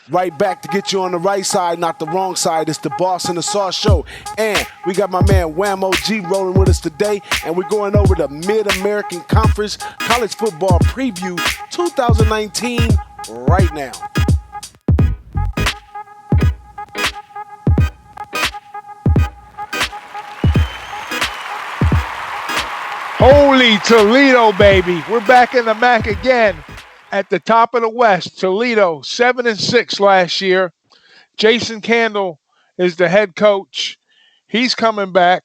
Right back to get you on the right side, not the wrong side. It's the Boss and the Sauce Show. And we got my man Wham OG rolling with us today. And we're going over the Mid-American Conference College Football Preview 2019 right now. Holy Toledo, baby. We're back in the MAC again at the top of the West. Toledo, 7-6 last year. Jason Candle is the head coach. He's coming back.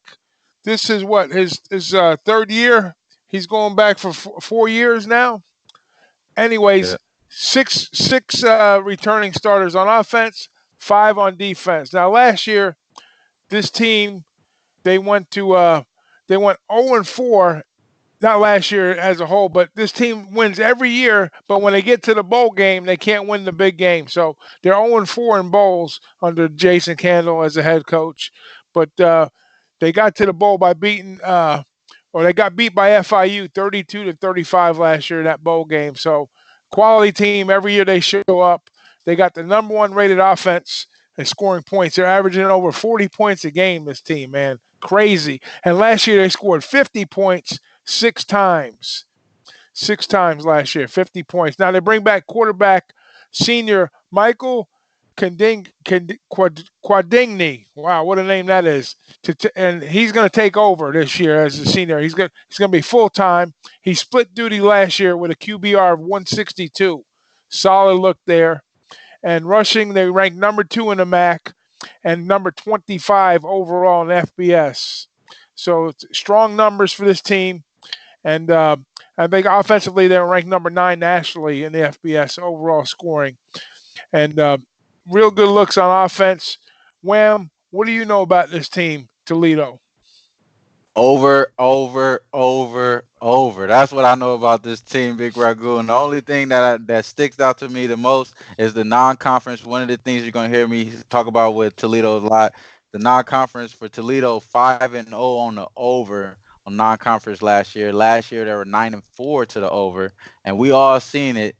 This is what, his third year? He's going back for 4 years now. Anyways, Yeah. six returning starters on offense, 5 on defense. Now, last year, this team, they went 0-4. Not last year as a whole, but this team wins every year. But when they get to the bowl game, they can't win the big game. So they're 0-4 in bowls under Jason Candle as a head coach. But they got to the bowl by beating, or they got beat by FIU 32-35 last year in that bowl game. So quality team. Every year they show up. They got the number 1 rated offense and scoring points. They're averaging over 40 points a game, this team, man. Crazy. And last year they scored 50 points 6 times. 6 times last year, 50 points. Now they bring back quarterback senior Michael Quadigny. Wow, what a name that is. And he's going to take over this year as a senior. He's going to be full-time. He split duty last year with a QBR of 162. Solid look there. And rushing, they ranked number 2 in the MAC and number 25 overall in FBS. So it's strong numbers for this team. And I think offensively, they're ranked number 9 nationally in the FBS overall scoring. And real good looks on offense. Wham, what do you know about this team, Toledo? Over. That's what I know about this team, BigRagoo. And the only thing that sticks out to me the most is the non-conference. One of the things you're going to hear me talk about with Toledo a lot, the non-conference for Toledo, 5-0 on the over on non-conference last year. Last year, they were 9-4 to the over, and we all seen it.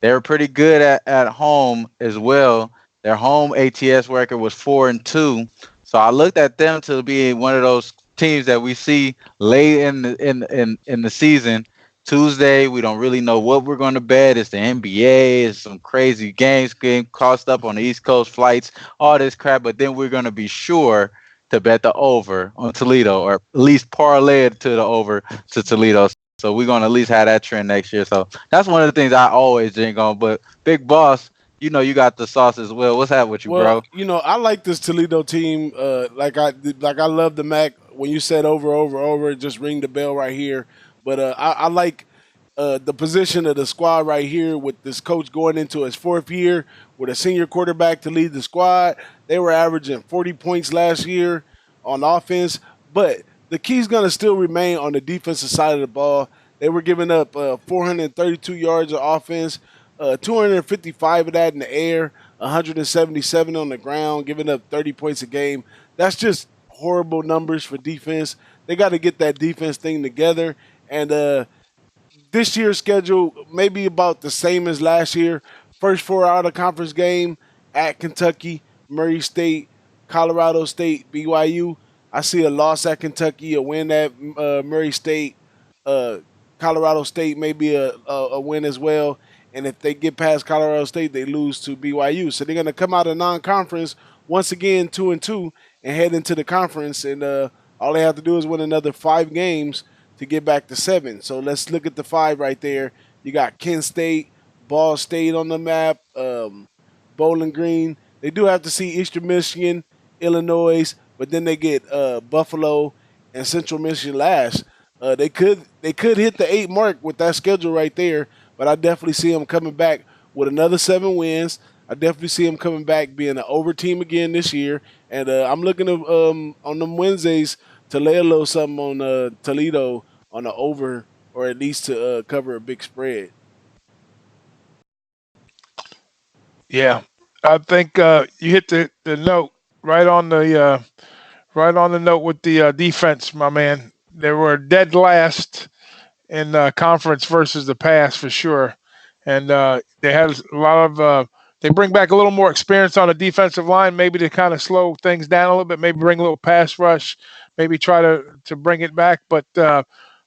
They were pretty good at home as well. Their home ATS record was 4-2. So I looked at them to be one of those teams that we see late in the season. Tuesday, we don't really know what we're going to bet. It's the NBA. It's some crazy games getting cost up on the East Coast flights, all this crap. But then we're going to be sure to bet the over on Toledo, or at least parlay it to the over to Toledo. So we're going to at least have that trend next year. So that's one of the things I always drink on. But Big Boss, you know you got the sauce as well. What's happening with you, bro? You know, I like this Toledo team. Like I love the MAC. When you said over, just ring the bell right here. But I like the position of the squad right here with this coach going into his 4th year with a senior quarterback to lead the squad. They were averaging 40 points last year on offense, but the key's going to still remain on the defensive side of the ball. They were giving up 432 yards of offense, 255 of that in the air, 177 on the ground, giving up 30 points a game. That's just horrible numbers for defense. They got to get that defense thing together. And this year's schedule may be about the same as last year. First 4 out of conference game at Kentucky, Murray State, Colorado State, BYU. I see a loss at Kentucky, a win at Murray State, Colorado State maybe a win as well. And if they get past Colorado State, they lose to BYU. So they're going to come out of non-conference once again 2-2 and head into the conference. And all they have to do is win another 5 games to get back to 7. So let's look at the 5 right there. You got Kent State, Ball State on the map, Bowling Green. They do have to see Eastern Michigan, Illinois, but then they get Buffalo and Central Michigan last. They could hit the 8 mark with that schedule right there, but I definitely see them coming back with another 7 wins. I definitely see them coming back being an over team again this year. And I'm looking to, on them Wednesdays to lay a little something on Toledo on the over, or at least to cover a big spread. Yeah, I think you hit the note right on the note with the defense, my man. They were dead last in conference versus the pass for sure, and they had a lot of They bring back a little more experience on the defensive line, maybe to kind of slow things down a little bit, maybe bring a little pass rush, maybe try to bring it back. But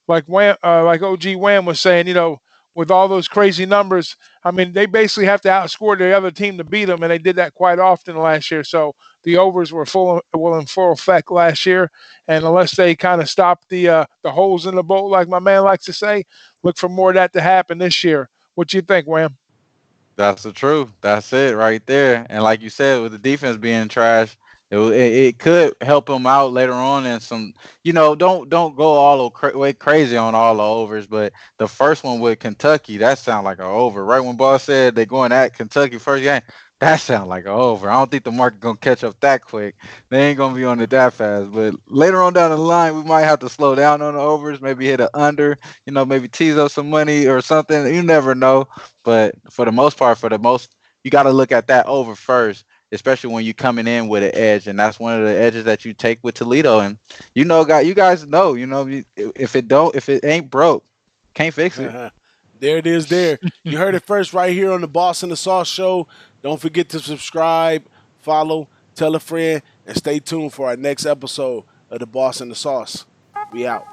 like OG Wham was saying, with all those crazy numbers, I mean, they basically have to outscore the other team to beat them, and they did that quite often last year. So the overs were in full effect last year, and unless they kind of stop the holes in the boat, like my man likes to say, look for more of that to happen this year. What you think, Wham? That's the truth. That's it right there. And like you said, with the defense being trash, it could help them out later on. And some, don't go all way crazy on all the overs. But the first one with Kentucky, that sounded like an over. Right when Boss said they're going at Kentucky first game, that sounded like an over. I don't think the market gonna catch up that quick. They ain't gonna be on it that fast. But later on down the line, we might have to slow down on the overs. Maybe hit an under. Maybe tease up some money or something. You never know. But for the most part, you got to look at that over first, especially when you're coming in with an edge, and that's one of the edges that you take with Toledo. And you guys know, if it ain't broke, can't fix it. There it is. There you heard it first, right here on the Boss and the Sauce Show. Don't forget to subscribe, follow, tell a friend, and stay tuned for our next episode of the Boss and the Sauce. We out.